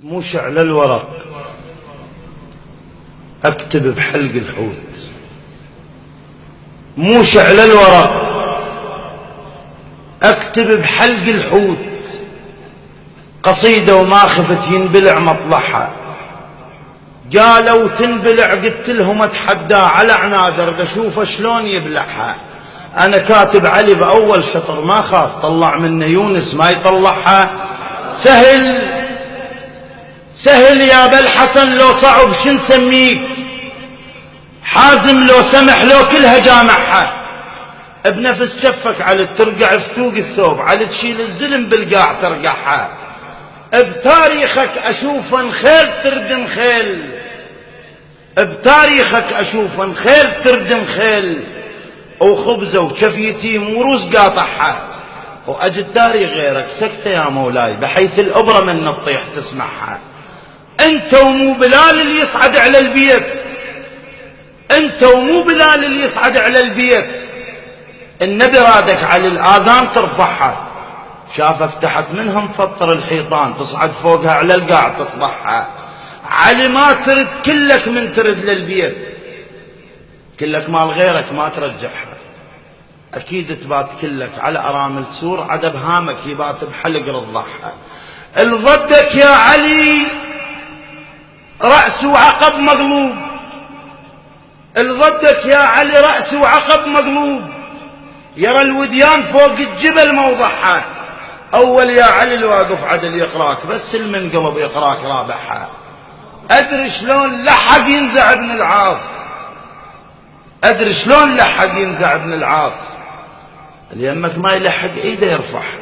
مو شعل الورق اكتب بحلق الحوت، مو شعل الورق اكتب بحلق الحوت، قصيدة وما خفت ينبلع مطلعها، قالوا تنبلع قلت لهم اتحدى على عنادر بشوفه شلون يبلعها. انا كاتب علي باول شطر ما خاف، طلع منه يونس ما يطلعها. سهل سهل يا بالحسن لو صعب شو نسميك، حازم لو سمح لو كلها جامعها، بنفس شفك على ترقع فتوق الثوب، على تشيل الزلم بالقاع ترقعها، بتاريخك اشوف خيل تردم خيل، بتاريخك اشوف خيل تردم خيل، وخبزه وشف يتيم وروس قاطعها، واجد تاريخ غيرك سكته يا مولاي بحيث الابره من تطيح تسمعها. انت ومو بلال اللي يصعد على البيت، انت ومو بلال اللي يصعد على البيت، النبي رادك على الاذان ترفعها، شافك تحت منها مفطر الحيطان تصعد فوقها على القاع تطبعها. علي ما ترد كلك من ترد للبيت، كلك مال غيرك ما ترجعها، اكيد تبات كلك على ارامل سور، عدب هامك يبات بحلق رضعها. الضدك يا علي رأس وعقب مقلوب، الضدك يا علي رأس وعقب مقلوب، يرى الوديان فوق الجبل موضعها. اول يا علي الواقف عدل يقراك، بس المنقلب يقراك رابحها. ادري شلون لحق ينزع ابن العاص، ادري شلون لحق ينزع ابن العاص، اليمك ما يلحق ايده يرفعها،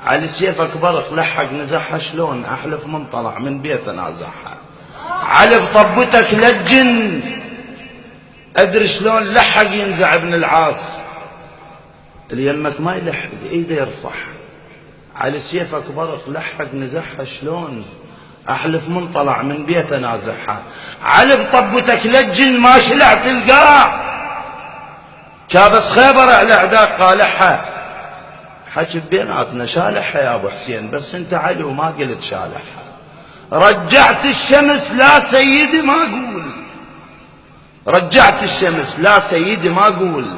على سيفك برق لحق نزعها شلون، احلف من طلع من بيته نازعها. على بطبتك لجن، ادري شلون لحق ينزع ابن العاص، اليمك ما يلحق ايده يرفعها، على سيفك برق لحق نزعها شلون، احلف من طلع من بيته نازعها. على بطبتك لجن ما شلعت القاع، شابس خيبر على اعداء قالحها، حكي بيناتنا شالحها يا ابو حسين، بس انت علي وما قلت شالحها. رجعت الشمس لا سيدي ما اقول، رجعت الشمس لا سيدي ما اقول،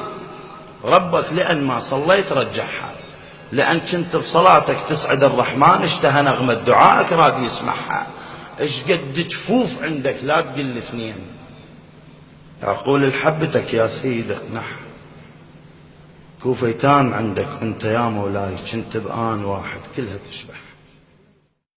ربك لان ما صليت رجعها، لان كنت بصلاتك تسعد الرحمن، اشتهى نغمة دعائك راد يسمعها. ايش قد جفوف عندك لا تقل اثنين، اقول لحبتك يا سيدي اقنح، كوفيتان عندك انت يا مولاي كنت بآن واحد كلها تشبه.